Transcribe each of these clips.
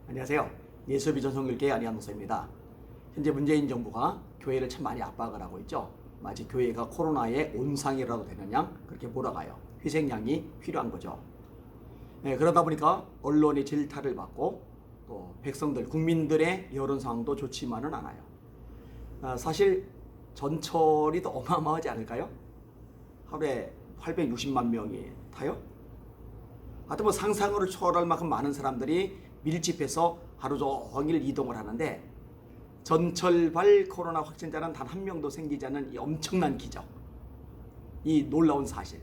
안녕하세요. 예수비전 성결교회 안희한 목사입니다. 현재 문재인 정부가 교회를 참 많이 압박을 하고 있죠. 마치 교회가 코로나의 온상이라도 되는 양 그렇게 몰아가요. 희생양이 필요한 거죠. 그러다 보니까 언론의 질타를 받고 또 백성들, 국민들의 여론 상황도 좋지만은 않아요. 사실 전철이 더 어마어마하지 않을까요? 하루에 860만 명이 타요? 하여튼 뭐 상상을 초월할 만큼 많은 사람들이 밀집해서 하루 종일 이동을 하는데 전철발 코로나 확진자는 단 한 명도 생기지 않는 이 엄청난 기적, 이 놀라운 사실,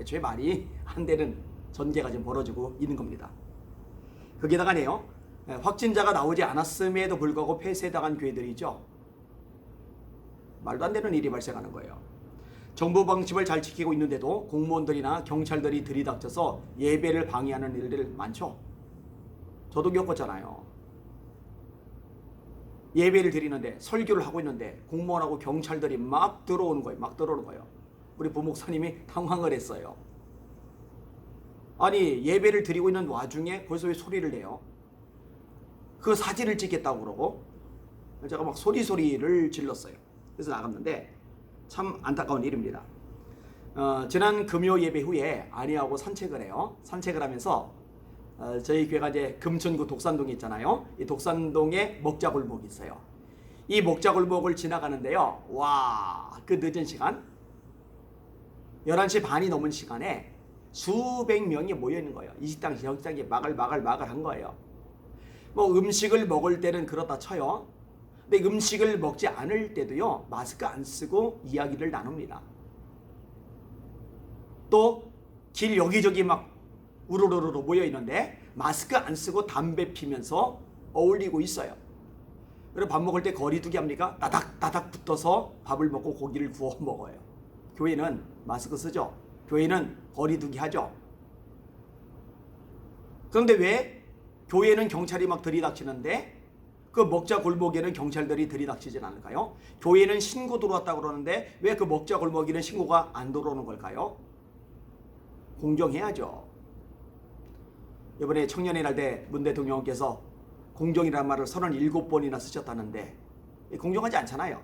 애초에 말이 안 되는 전개가 지금 벌어지고 있는 겁니다. 거기다가네요, 확진자가 나오지 않았음에도 불구하고 폐쇄당한 교회들이죠. 말도 안 되는 일이 발생하는 거예요. 정부 방침을 잘 지키고 있는데도 공무원들이나 경찰들이 들이닥쳐서 예배를 방해하는 일들 많죠. 저도 겪었잖아요. 예배를 드리는데, 설교를 하고 있는데 공무원하고 경찰들이 막 들어오는 거예요. 우리 부목사님이 당황을 했어요. 아니, 예배를 드리고 있는 와중에 벌써 왜 소리를 내요? 그 사진을 찍겠다고 그러고 제가 막 소리를 질렀어요. 그래서 나갔는데 참 안타까운 일입니다. 지난 금요 예배 후에 아내하고 산책을 해요. 산책을 하면서 저희 교회가 이제 금천구 독산동에 있잖아요. 이 독산동에 먹자골목이 있어요. 이 먹자골목을 지나가는데요, 와, 그 늦은 시간 11시 반이 넘은 시간에 수백 명이 모여 있는 거예요. 이 식당 저 식당에 막을 한 거예요. 뭐 음식을 먹을 때는 그렇다 쳐요. 근데 음식을 먹지 않을 때도요, 마스크 안 쓰고 이야기를 나눕니다. 또 길 여기저기 막 우르르르 모여 있는데 마스크 안 쓰고 담배 피면서 어울리고 있어요. 그리고 밥 먹을 때 거리두기 합니까? 따닥 붙어서 밥을 먹고 고기를 구워 먹어요. 교회는 마스크 쓰죠. 교회는 거리두기 하죠. 그런데 왜 교회는 경찰이 막 들이닥치는데 그 먹자 골목에는 경찰들이 들이닥치진 않을까요? 교회는 신고 들어왔다고 그러는데 왜 그 먹자 골목에는 신고가 안 들어오는 걸까요? 공정해야죠. 이번에 청년의 날 때 문 대통령께서 공정이라는 말을 37번이나 쓰셨다는데 공정하지 않잖아요.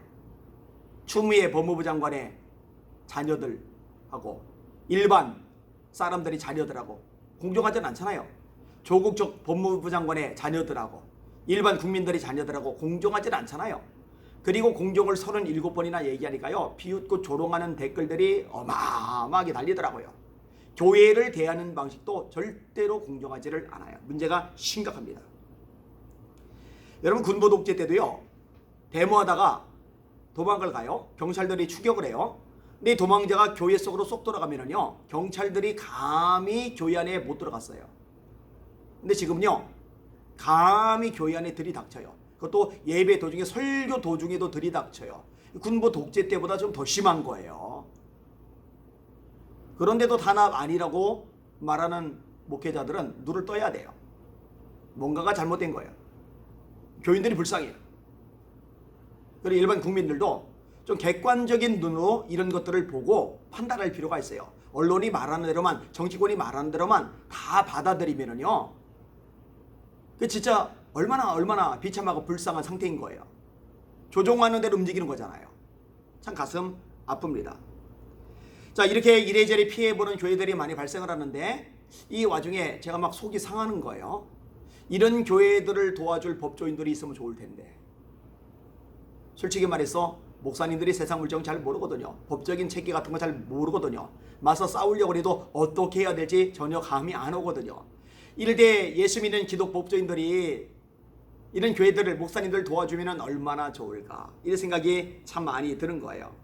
추미애 법무부 장관의 자녀들하고 일반 사람들이 자녀들하고 공정하지 않잖아요. 조국 법무부 장관의 자녀들하고 일반 국민들이 자녀들하고 공정하지 않잖아요. 그리고 공정을 37번이나 얘기하니까요, 비웃고 조롱하는 댓글들이 어마어마하게 달리더라고요. 교회를 대하는 방식도 절대로 공정하지를 않아요. 문제가 심각합니다. 여러분, 군부 독재 때도요, 데모하다가 도망을 가요. 경찰들이 추격을 해요. 근데 도망자가 교회 속으로 쏙 들어가면은요, 경찰들이 감히 교회 안에 못 들어갔어요. 근데 지금요, 감히 교회 안에 들이닥쳐요. 그것도 예배 도중에, 설교 도중에도 들이닥쳐요. 군부 독재 때보다 좀 더 심한 거예요. 그런데도 단합 아니라고 말하는 목회자들은 눈을 떠야 돼요. 뭔가가 잘못된 거예요. 교인들이 불쌍해요. 그리고 일반 국민들도 좀 객관적인 눈으로 이런 것들을 보고 판단할 필요가 있어요. 언론이 말하는 대로만, 정치권이 말하는 대로만 다 받아들이면은요, 그 진짜 얼마나 비참하고 불쌍한 상태인 거예요. 조종하는 대로 움직이는 거잖아요. 참 가슴 아픕니다. 자, 이렇게 이래저래 피해보는 교회들이 많이 발생을 하는데 이 와중에 제가 막 속이 상하는 거예요. 이런 교회들을 도와줄 법조인들이 있으면 좋을 텐데, 솔직히 말해서 목사님들이 세상 물정 잘 모르거든요. 법적인 체계 같은 거 잘 모르거든요. 맞서 싸우려고 해도 어떻게 해야 될지 전혀 감이 안 오거든요. 이럴 때 예수 믿는 기독 법조인들이 이런 교회들을, 목사님들 도와주면 얼마나 좋을까, 이런 생각이 참 많이 드는 거예요.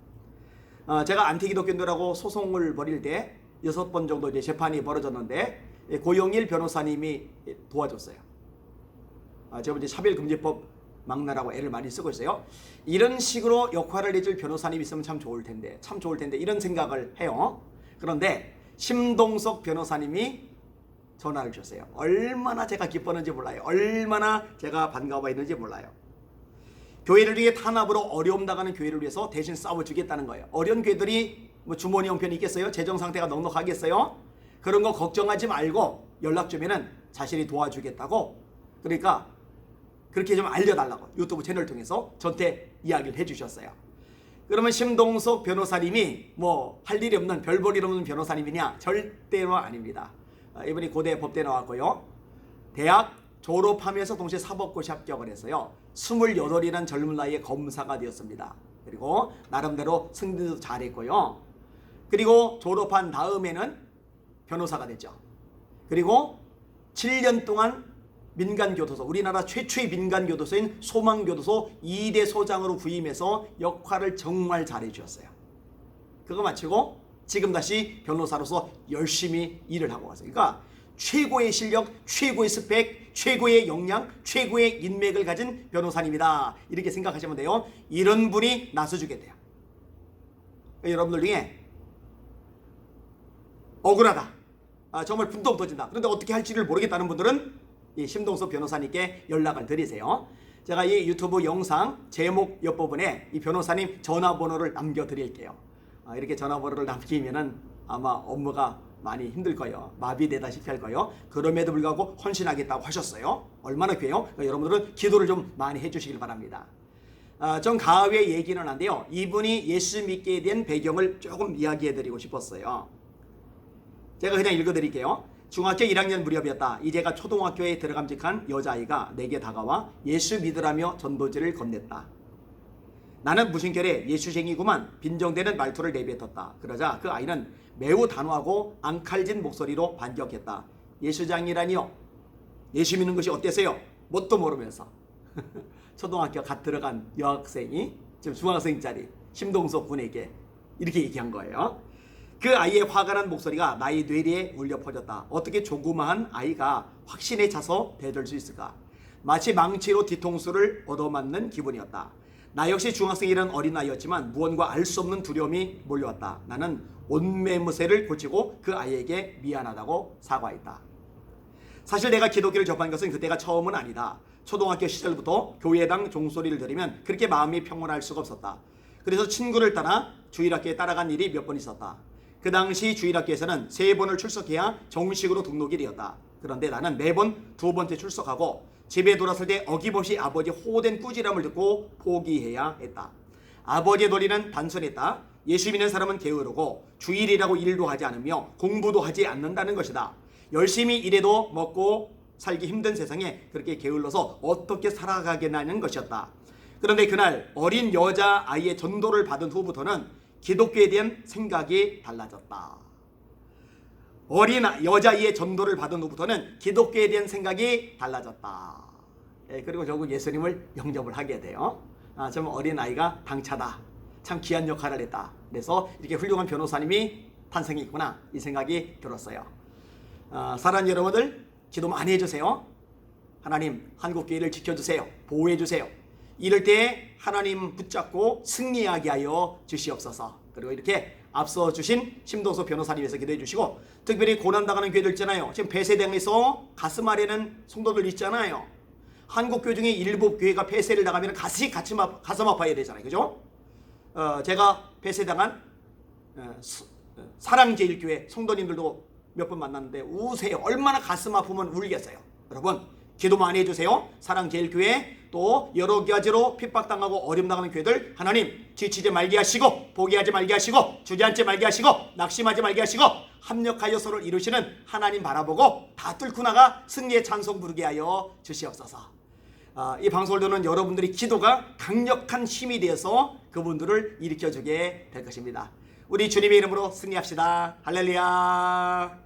제가 안티기독교인들하고 소송을 벌일 때 6번 정도 이제 재판이 벌어졌는데 고영일 변호사님이 도와줬어요. 제가 이제 차별금지법 막나라고 애를 많이 쓰고 있어요. 이런 식으로 역할을 해줄 변호사님이 있으면 참 좋을 텐데 이런 생각을 해요. 그런데 심동석 변호사님이 전화를 주셨어요. 얼마나 제가 기뻤는지 몰라요. 얼마나 제가 반가워했는지 몰라요. 교회를 위해 탄압으로 어려움 당하는 교회를 위해서 대신 싸워주겠다는 거예요. 어려운 교회들이 뭐 주머니 형편이 있겠어요? 재정 상태가 넉넉하겠어요? 그런 거 걱정하지 말고 연락 주면은 자신이 도와주겠다고 그러니까 그렇게 좀 알려달라고 유튜브 채널을 통해서 저한테 이야기를 해주셨어요. 그러면 심동석 변호사님이 뭐 할 일이 없는 별 볼 일 없는 변호사님이냐? 절대로 아닙니다. 이분이 고대 법대 나왔고요. 대학 졸업하면서 동시에 사법고시 합격을 했어요. 28이라는 젊은 나이에 검사가 되었습니다. 그리고 나름대로 승진도 잘했고요. 그리고 졸업한 다음에는 변호사가 됐죠. 그리고 7년 동안 민간교도소, 우리나라 최초의 민간교도소인 소망교도소 2대 소장으로 부임해서 역할을 정말 잘해 주셨어요. 그거 마치고 지금 다시 변호사로서 열심히 일을 하고 왔어요. 그러니까 최고의 실력, 최고의 스펙, 최고의 역량, 최고의 인맥을 가진 변호사님이다. 이렇게 생각하시면 돼요. 이런 분이 나서주게 돼요. 여러분들 중에 억울하다, 정말 분도 터진다, 그런데 어떻게 할지를 모르겠다는 분들은 이 심동석 변호사님께 연락을 드리세요. 제가 이 유튜브 영상 제목 옆부분에 이 변호사님 전화번호를 남겨드릴게요. 이렇게 전화번호를 남기면은 아마 업무가 많이 힘들 거예요. 마비되다시피 할 거예요. 그럼에도 불구하고 헌신하겠다고 하셨어요. 얼마나 귀해요. 여러분들은 기도를 좀 많이 해주시길 바랍니다. 좀 가후의 얘기는 한데요. 이분이 예수 믿게 된 배경을 조금 이야기해드리고 싶었어요. 제가 그냥 읽어드릴게요. 중학교 1학년 무렵이었다. 이제가 초등학교에 들어감직한 여자아이가 내게 다가와 예수 믿으라며 전도지를 건넸다. 나는 무심결에 예수쟁이구만 빈정대는 말투를 내뱉었다. 그러자 그 아이는 매우 단호하고 앙칼진 목소리로 반격했다. 예수장이라니요? 예수 믿는 것이 어때서요? 뭣도 모르면서. 초등학교 갓 들어간 여학생이 지금 중학생짜리 심동석 군에게 이렇게 얘기한 거예요. 그 아이의 화가 난 목소리가 나의 뇌리에 울려 퍼졌다. 어떻게 조그마한 아이가 확신에 차서 대들 수 있을까? 마치 망치로 뒤통수를 얻어맞는 기분이었다. 나 역시 중학생이란 어린아이였지만 무언가 알 수 없는 두려움이 몰려왔다. 나는 옷매무새를 고치고 그 아이에게 미안하다고 사과했다. 사실 내가 기독교를 접한 것은 그때가 처음은 아니다. 초등학교 시절부터 교회당 종소리를 들으면 그렇게 마음이 평온할 수가 없었다. 그래서 친구를 따라 주일학교에 따라간 일이 몇 번 있었다. 그 당시 주일학교에서는 3번을 출석해야 정식으로 등록이 되었다. 그런데 나는 매번 2번째 출석하고 집에 돌아설 때 어김없이 아버지의 호된 꾸지람을 듣고 포기해야 했다. 아버지의 논리는 단순했다. 예수 믿는 사람은 게으르고 주일이라고 일도 하지 않으며 공부도 하지 않는다는 것이다. 열심히 일해도 먹고 살기 힘든 세상에 그렇게 게을러서 어떻게 살아가겠냐는 것이었다. 그런데 그날 어린 여자아이의 전도를 받은 후부터는 기독교에 대한 생각이 달라졌다. 어린 여자아이의 전도를 받은 후부터는 기독교에 대한 생각이 달라졌다. 그리고 결국 예수님을 영접을 하게 돼요. 좀 어린아이가 당차다. 참 귀한 역할을 했다. 그래서 이렇게 훌륭한 변호사님이 탄생했구나, 이 생각이 들었어요. 사랑하는 여러분들, 기도 많이 해주세요. 하나님, 한국교회를 지켜주세요. 보호해주세요. 이럴 때 하나님 붙잡고 승리하게 하여 주시옵소서. 그리고 이렇게 앞서 주신 심동석 변호사님 위해서 기도해 주시고, 특별히 고난당하는 교회들 있잖아요. 지금 폐쇄당해서 가슴 아래는 성도들 있잖아요. 한국교회 중에 일부 교회가 폐쇄를 당하면 가슴 아파야 되잖아요. 그죠? 제가 폐쇄당한 사랑제일교회 성도님들도 몇 번 만났는데 우세요. 얼마나 가슴 아프면 울겠어요. 여러분, 기도 많이 해주세요. 사랑제일교회, 또 여러 가지로 핍박당하고 어려움당하는 교회들, 하나님 지치지 말게 하시고, 포기하지 말게 하시고, 주저앉지 말게 하시고, 낙심하지 말게 하시고, 합력하여 서로를 이루시는 하나님 바라보고 다 뚫고 나가 승리의 찬송 부르게 하여 주시옵소서. 이 방송을 듣는 여러분들의 기도가 강력한 힘이 되어서 그분들을 일으켜주게 될 것입니다. 우리 주님의 이름으로 승리합시다. 할렐루야.